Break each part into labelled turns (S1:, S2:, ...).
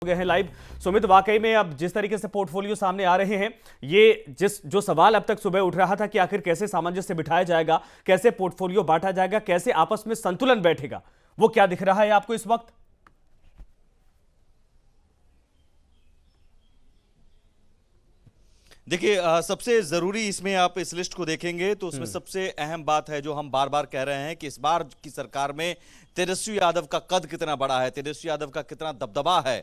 S1: गए हैं लाइव। सुमित, वाकई में अब जिस तरीके से पोर्टफोलियो सामने आ रहे हैं, ये जो सवाल अब तक सुबह उठ रहा था कि आखिर कैसे सामंजस्य बिठाया जाएगा, कैसे पोर्टफोलियो बांटा जाएगा, कैसे आपस में संतुलन बैठेगा, वो क्या दिख रहा है आपको इस वक्त?
S2: देखिए, सबसे ज़रूरी इसमें आप इस लिस्ट को देखेंगे तो उसमें सबसे अहम बात है जो हम बार बार कह रहे हैं कि इस बार की सरकार में तेजस्वी यादव का कद कितना बड़ा है, तेजस्वी यादव का कितना दबदबा है।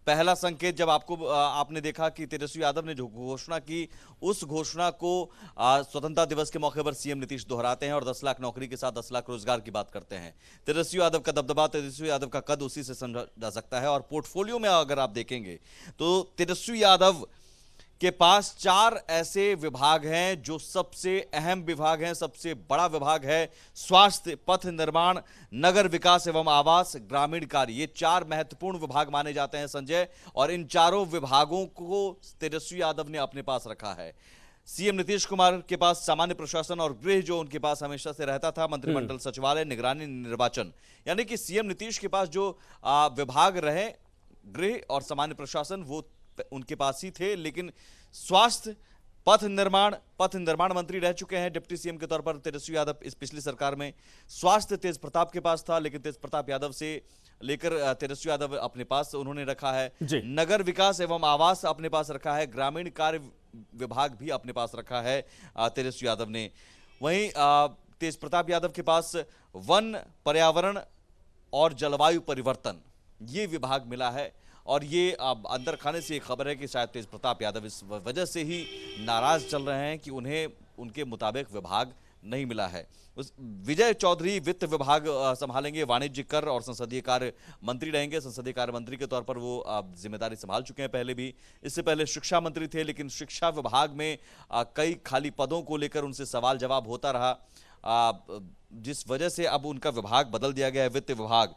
S2: पहला संकेत जब आपने देखा कि तेजस्वी यादव ने जो घोषणा की, उस घोषणा को स्वतंत्रता दिवस के मौके पर सीएम नीतीश दोहराते हैं और 10 लाख नौकरी के साथ 10 लाख रोजगार की बात करते हैं। तेजस्वी यादव का दबदबा, तेजस्वी यादव का कद उसी से समझा जा सकता है। और पोर्टफोलियो में अगर आप देखेंगे तो तेजस्वी यादव के पास 4 ऐसे विभाग हैं जो सबसे अहम विभाग हैं, सबसे बड़ा विभाग है स्वास्थ्य, पथ निर्माण, नगर विकास एवं आवास, ग्रामीण कार्य। ये 4 महत्वपूर्ण विभाग माने जाते हैं संजय, और इन चारों विभागों को तेजस्वी यादव ने अपने पास रखा है। सीएम नीतीश कुमार के पास सामान्य प्रशासन और गृह जो उनके पास हमेशा से रहता था, मंत्रिमंडल सचिवालय, निगरानी, निर्वाचन, यानी कि सीएम नीतीश के पास जो विभाग रहे, गृह और सामान्य प्रशासन, वो उनके पास ही थे। लेकिन स्वास्थ्य, पथ निर्माण मंत्री रह चुके हैं डिप्टी सीएम के तौर पर तेजस्वी यादव इस पिछली सरकार में। स्वास्थ्य तेज प्रताप के पास था, लेकिन तेज प्रताप यादव से लेकर तेजस्वी यादव अपने पास उन्होंने रखा है। नगर विकास एवं आवास अपने पास रखा है, ग्रामीण कार्य विभाग भी अपने पास रखा है तेजस्वी यादव ने। वहीं तेज प्रताप यादव के पास वन, पर्यावरण और जलवायु परिवर्तन, ये विभाग मिला है। और ये अंदर खाने से एक खबर है कि शायद तेज प्रताप यादव इस वजह से ही नाराज चल रहे हैं कि उन्हें उनके मुताबिक विभाग नहीं मिला है। विजय चौधरी वित्त विभाग संभालेंगे, वाणिज्य, कर और संसदीय कार्य मंत्री रहेंगे। संसदीय कार्य मंत्री के तौर पर वो जिम्मेदारी संभाल चुके हैं पहले भी। इससे पहले शिक्षा मंत्री थे, लेकिन शिक्षा विभाग में कई खाली पदों को लेकर उनसे सवाल जवाब होता रहा, जिस वजह से अब उनका विभाग बदल दिया गया है, वित्त विभाग।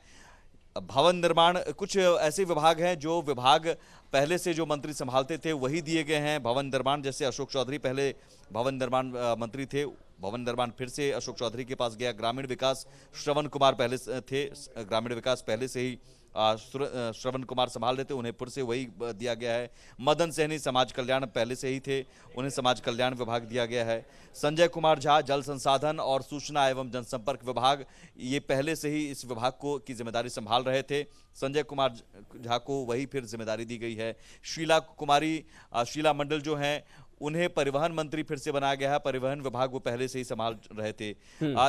S2: भवन निर्माण, कुछ ऐसे विभाग हैं जो विभाग पहले से जो मंत्री संभालते थे वही दिए गए हैं। भवन निर्माण, जैसे अशोक चौधरी पहले भवन निर्माण मंत्री थे, भवन निर्माण फिर से अशोक चौधरी के पास गया। ग्रामीण विकास श्रवण कुमार पहले थे, ग्रामीण विकास पहले से ही श्रवण कुमार संभाल रहे थे, उन्हें फिर से वही दिया गया है। मदन सहनी समाज कल्याण पहले से ही थे, उन्हें समाज कल्याण विभाग दिया गया है। संजय कुमार झा जल संसाधन और सूचना एवं जनसंपर्क विभाग, ये पहले से ही इस विभाग को की जिम्मेदारी संभाल रहे थे, संजय कुमार झा को वही फिर जिम्मेदारी दी गई है। शीला मंडल जो हैं उन्हें परिवहन मंत्री फिर से बनाया गया है, परिवहन विभाग वो पहले से ही संभाल रहे थे।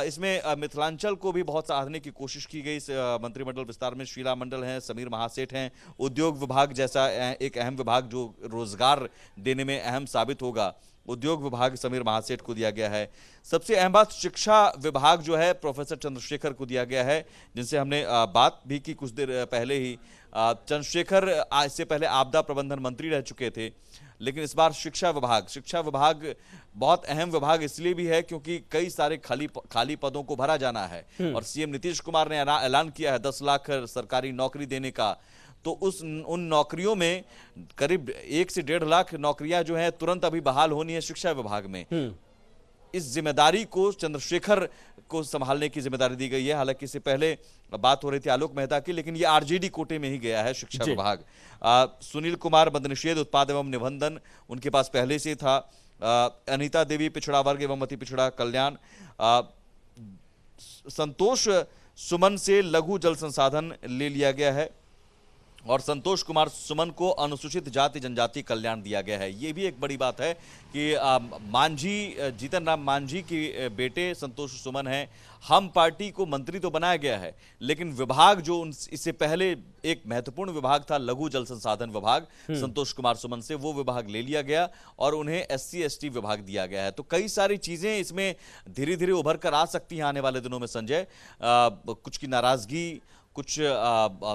S2: इसमें मिथिलांचल को भी बहुत सराहने की कोशिश की गई इस मंत्रिमंडल विस्तार में। शीला मंडल हैं, समीर महासेठ हैं। उद्योग विभाग जैसा एक अहम विभाग जो रोजगार देने में अहम साबित होगा, उद्योग विभाग समीर महासेठ को दिया गया है। सबसे अहम बात, शिक्षा विभाग जो है प्रोफेसर चंद्रशेखर को दिया गया है, जिनसे हमने बात भी की कुछ देर पहले ही। चंद्रशेखर इससे पहले आपदा प्रबंधन मंत्री रह चुके थे, लेकिन इस बार शिक्षा विभाग बहुत अहम विभाग इसलिए भी है क्योंकि कई सारे खाली पदों को भरा जाना है। और सीएम नीतीश कुमार ने ऐलान किया है 10 लाख सरकारी नौकरी देने का, तो उन नौकरियों में करीब 1 से 1.5 लाख नौकरियां जो हैं तुरंत अभी बहाल होनी है शिक्षा विभाग में। इस जिम्मेदारी को चंद्रशेखर को संभालने की जिम्मेदारी दी गई है। हालांकि इससे पहले बात हो रही थी आलोक मेहता की, लेकिन ये आरजेडी कोटे में ही गया है शिक्षा विभाग। सुनील कुमार मद्यनिषेध, उत्पाद एवं निबंधन, उनके पास पहले से था। अनीता देवी पिछड़ा वर्ग एवं अति पिछड़ा कल्याण। संतोष सुमन से लघु जल संसाधन ले लिया गया है, और संतोष कुमार सुमन को अनुसूचित जाति जनजाति कल्याण दिया गया है। ये भी एक बड़ी बात है कि जीतन राम मांझी के बेटे संतोष सुमन हैं। हम पार्टी को मंत्री तो बनाया गया है, लेकिन विभाग जो इससे पहले एक महत्वपूर्ण विभाग था, लघु जल संसाधन विभाग, संतोष कुमार सुमन से वो विभाग ले लिया गया और उन्हें SC ST विभाग दिया गया है। तो कई सारी चीजें इसमें धीरे धीरे उभर कर आ सकती हैं आने वाले दिनों में संजय। कुछ की नाराजगी कुछ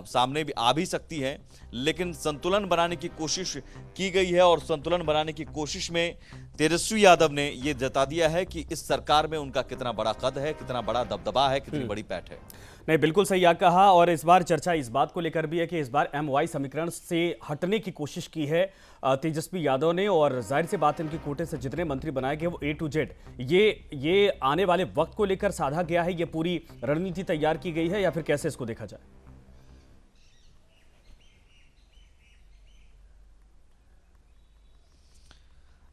S2: सामने भी आ भी सकती है, लेकिन संतुलन बनाने की कोशिश की गई है। और संतुलन बनाने की कोशिश में तेजस्वी यादव ने यह जता दिया है कि इस सरकार में उनका कितना बड़ा कद है, कितना बड़ा दबदबा है, कितनी बड़ी पैठ है।
S1: नहीं, बिल्कुल सही कहा। और इस बार चर्चा इस बात को लेकर भी है कि इस बार MY समीकरण से हटने की कोशिश की है तेजस्वी यादव ने, और जाहिर सी बात है इनके कोटे से जितने मंत्री बनाए गए वो A to Z ये आने वाले वक्त को लेकर साधा गया है, ये पूरी रणनीति तैयार की गई है, या फिर कैसे इसको देखा जाए?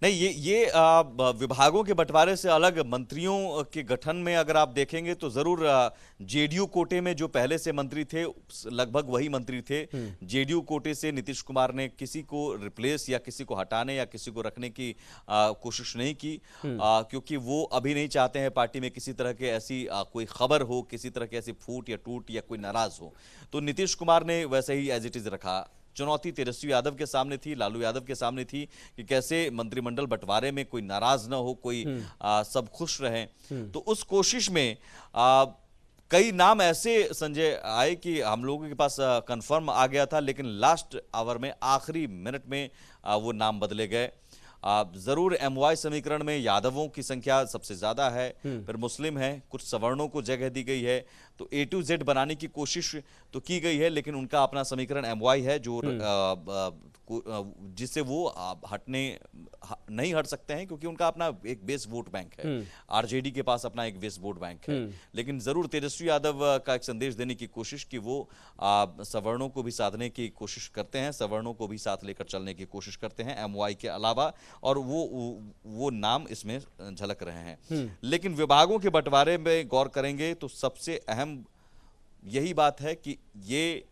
S2: नहीं, ये विभागों के बंटवारे से अलग मंत्रियों के गठन में अगर आप देखेंगे तो जरूर जेडीयू कोटे में जो पहले से मंत्री थे लगभग वही मंत्री थे। जेडीयू कोटे से नीतीश कुमार ने किसी को रिप्लेस या किसी को हटाने या किसी को रखने की कोशिश नहीं की, क्योंकि वो अभी नहीं चाहते हैं पार्टी में किसी तरह के ऐसी कोई खबर हो, किसी तरह की ऐसी फूट या टूट या कोई नाराज हो। तो नीतीश कुमार ने वैसे ही एज इट इज रखा। चुनौती तेजस्वी यादव के सामने थी, लालू यादव के सामने थी कि कैसे मंत्रिमंडल बंटवारे में कोई नाराज ना हो, कोई सब खुश रहें। तो उस कोशिश में कई नाम ऐसे संजय आए कि हम लोगों के पास कंफर्म आ गया था, लेकिन लास्ट आवर में आखिरी मिनट में वो नाम बदले गए। जरूर एमवाई समीकरण में यादवों की संख्या सबसे ज्यादा है, फिर मुस्लिम है, कुछ सवर्णों को जगह दी गई है, तो A to Z बनाने की कोशिश तो की गई है, लेकिन उनका अपना समीकरण एमवाई है जो जिससे वो नहीं हट सकते हैं, क्योंकि उनका अपना एक बेस वोट बैंक है। आरजेडी के पास अपना एक बेस वोट बैंक है। लेकिन जरूर तेजस्वी यादव का एक संदेश देने की कोशिश कि वो सवर्णों को भी साधने की कोशिश करते हैं, सवर्णों को भी साथ लेकर चलने की कोशिश करते हैं एमवाई के अलावा, और वो नाम इसमें झलक रहे हैं। लेकिन विभागों के बंटवारे में गौर करेंगे तो सबसे अहम यही बात है कि ये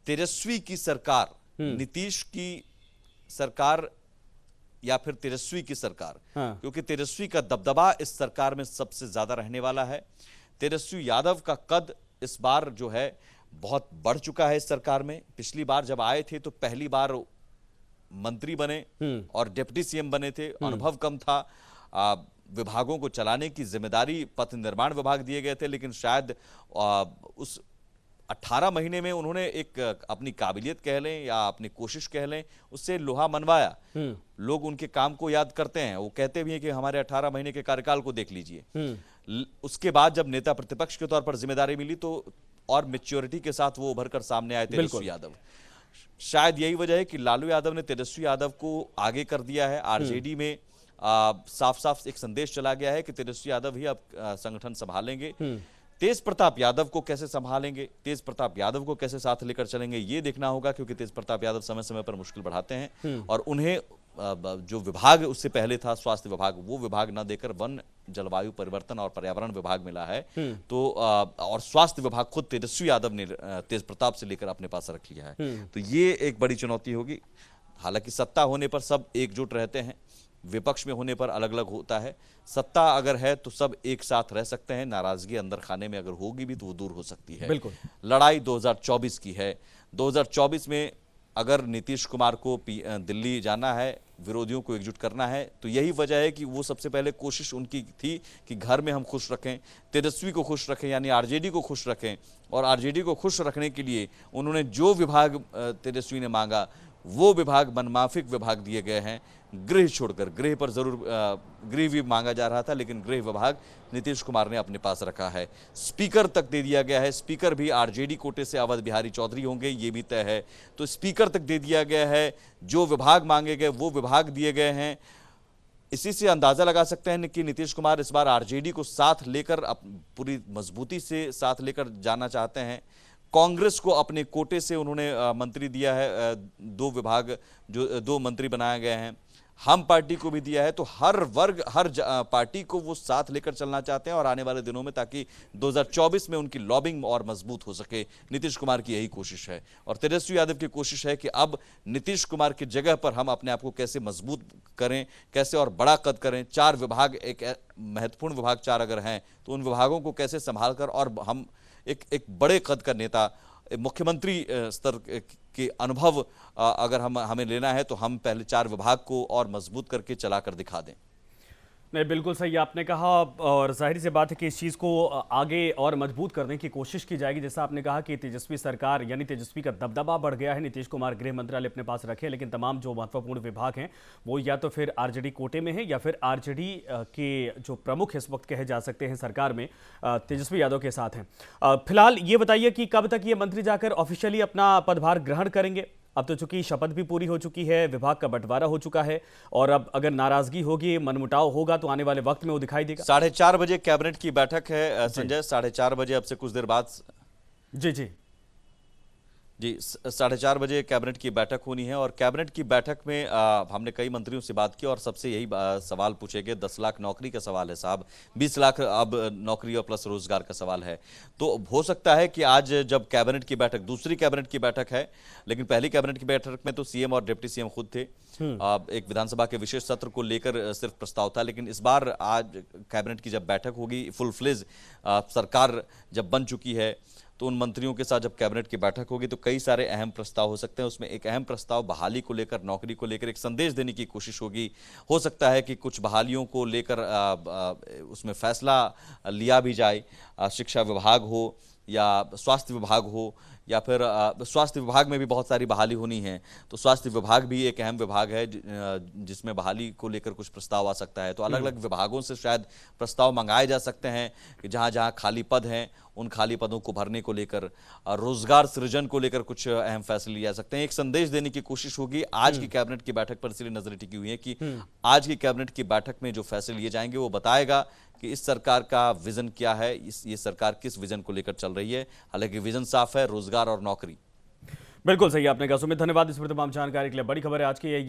S2: तेजस्वी की सरकार, नीतीश की सरकार या फिर तेजस्वी की सरकार, क्योंकि तेजस्वी का दबदबा इस सरकार में सबसे ज्यादा रहने वाला है। तेजस्वी यादव का कद इस बार जो है बहुत बढ़ चुका है इस सरकार में। पिछली बार जब आए थे तो पहली बार मंत्री बने और डिप्टी सीएम बने थे, अनुभव कम था, विभागों को चलाने की जिम्मेदारी पथ निर्माण विभाग दिए गए थे, लेकिन शायद उस 18 महीने में उन्होंने एक अपनी काबिलियत कह लें या अपनी कोशिश कह लें, उससे लोहा मनवाया। लोग उनके काम को याद करते हैं, वो कहते भी हैं कि हमारे 18 महीने के कार्यकाल को देख लीजिए। उसके बाद जब नेता प्रतिपक्ष के तौर पर जिम्मेदारी मिली तो और मैच्योरिटी के साथ वो उभर कर सामने आए तेजस्वी यादव। शायद यही वजह है कि लालू यादव ने तेजस्वी यादव को आगे कर दिया है। आरजेडी में साफ साफ एक संदेश चला गया है कि तेजस्वी यादव ही अब संगठन संभालेंगे। तेज प्रताप यादव को कैसे संभालेंगे, तेज प्रताप यादव को कैसे साथ लेकर चलेंगे, ये देखना होगा, क्योंकि तेज प्रताप यादव समय समय पर मुश्किल बढ़ाते हैं और उन्हें जो विभाग उससे पहले था स्वास्थ्य विभाग, वो विभाग न देकर वन जलवायु परिवर्तन और पर्यावरण विभाग मिला है। तो और स्वास्थ्य विभाग खुद तेजस्वी यादव ने तेज प्रताप से लेकर अपने पास रख लिया है। तो ये एक बड़ी चुनौती होगी। हालांकि सत्ता होने पर सब एकजुट रहते हैं, विपक्ष में होने पर अलग अलग होता है। सत्ता अगर है तो सब एक साथ रह सकते हैं, नाराजगी अंदर खाने में अगर होगी भी तो वो दूर हो सकती है।
S1: बिल्कुल।
S2: लड़ाई 2024 की है। 2024 में अगर नीतीश कुमार को दिल्ली जाना है, विरोधियों को एकजुट करना है, तो यही वजह है कि वो सबसे पहले कोशिश उनकी थी कि घर में हम खुश रखें, तेजस्वी को खुश रखें, यानी आरजेडी को खुश रखें। और आरजेडी को खुश रखने के लिए उन्होंने जो विभाग तेजस्वी ने मांगा वो विभाग मनमाफिक विभाग दिए गए हैं। गृह छोड़कर, गृह पर जरूर गृह भी मांगा जा रहा था, लेकिन गृह विभाग नीतीश कुमार ने अपने पास रखा है। स्पीकर तक दे दिया गया है, स्पीकर भी आरजेडी कोटे से अवध बिहारी चौधरी होंगे, ये भी तय है। तो स्पीकर तक दे दिया गया है, जो विभाग मांगे गए वो विभाग दिए गए हैं। इसी से अंदाजा लगा सकते हैं कि नीतीश कुमार इस बार आरजेडी को साथ लेकर पूरी मजबूती से साथ लेकर जाना चाहते हैं। कांग्रेस को अपने कोटे से उन्होंने मंत्री दिया है, 2 विभाग जो 2 मंत्री बनाए गए हैं। हम पार्टी को भी दिया है। तो हर वर्ग, हर पार्टी को वो साथ लेकर चलना चाहते हैं और आने वाले दिनों में, ताकि 2024 में उनकी लॉबिंग और मजबूत हो सके। नीतीश कुमार की यही कोशिश है और तेजस्वी यादव की कोशिश है कि अब नीतीश कुमार की जगह पर हम अपने आप को कैसे मजबूत करें, कैसे और बड़ा कद करें। 4 विभाग, एक महत्वपूर्ण विभाग 4 अगर हैं तो उन विभागों को कैसे संभाल कर और हम एक बड़े कद का नेता, मुख्यमंत्री स्तर के अनुभव अगर हमें लेना है तो हम पहले 4 विभाग को और मजबूत करके चलाकर दिखा दें।
S1: नहीं, बिल्कुल सही आपने कहा और जाहिर सी बात है कि इस चीज़ को आगे और मजबूत करने की कोशिश की जाएगी। जैसा आपने कहा कि तेजस्वी सरकार यानी तेजस्वी का दबदबा बढ़ गया है, नीतीश कुमार गृह मंत्रालय अपने पास रखे, लेकिन तमाम जो महत्वपूर्ण विभाग हैं वो या तो फिर आरजेडी कोटे में है या फिर आरजेडी के जो प्रमुख इस वक्त कहे जा सकते हैं सरकार में तेजस्वी यादव के साथ हैं। फिलहाल ये बताइए कि कब तक ये मंत्री जाकर ऑफिशियली अपना पदभार ग्रहण करेंगे? अब तो चूंकि शपथ भी पूरी हो चुकी है, विभाग का बंटवारा हो चुका है और अब अगर नाराजगी होगी, मनमुटाव होगा तो आने वाले वक्त में वो दिखाई देगा।
S2: 4:30 बजे कैबिनेट की बैठक है संजय, 4:30 बजे अब से कुछ देर बाद।
S1: जी जी,
S2: जी 4:30 बजे कैबिनेट की बैठक होनी है और कैबिनेट की बैठक में हमने कई मंत्रियों से बात की और सबसे यही सवाल पूछे गए। 10 लाख नौकरी का सवाल है साहब, 20 लाख अब नौकरी और प्लस रोजगार का सवाल है। तो हो सकता है कि आज जब कैबिनेट की बैठक, दूसरी कैबिनेट की बैठक है, लेकिन पहली कैबिनेट की बैठक में तो सीएम और डिप्टी सीएम खुद थे। एक विधानसभा के विशेष सत्र को लेकर सिर्फ प्रस्ताव था, लेकिन इस बार आज कैबिनेट की जब बैठक होगी, फुल फ्लेज सरकार जब बन चुकी है, तो उन मंत्रियों के साथ जब कैबिनेट की बैठक होगी तो कई सारे अहम प्रस्ताव हो सकते हैं। उसमें एक अहम प्रस्ताव बहाली को लेकर, नौकरी को लेकर एक संदेश देने की कोशिश होगी। हो सकता है कि कुछ बहालियों को लेकर उसमें फैसला लिया भी जाए। शिक्षा विभाग हो या स्वास्थ्य विभाग हो या फिर स्वास्थ्य विभाग में भी बहुत सारी बहाली होनी है, तो स्वास्थ्य विभाग भी एक अहम विभाग है जिसमें बहाली को लेकर कुछ प्रस्ताव आ सकता है। तो अलग अलग विभागों से शायद प्रस्ताव मंगाए जा सकते हैं कि जहां जहां खाली पद हैं उन खाली पदों को भरने को लेकर, रोजगार सृजन को लेकर कुछ अहम फैसले लिए जा सकते हैं। एक संदेश देने की कोशिश होगी आज की कैबिनेट की बैठक पर, इसलिए नजरें टिकी हुई है कि आज की कैबिनेट की बैठक में जो फैसले लिए जाएंगे वो बताएगा कि इस सरकार का विजन क्या है, ये सरकार किस विजन को लेकर चल रही है। हालांकि विजन साफ है, रोजगार और नौकरी।
S1: बिल्कुल सही आपने कहा। सुमित, धन्यवाद इस पर तमाम जानकारी के लिए। बड़ी खबर है आज की ये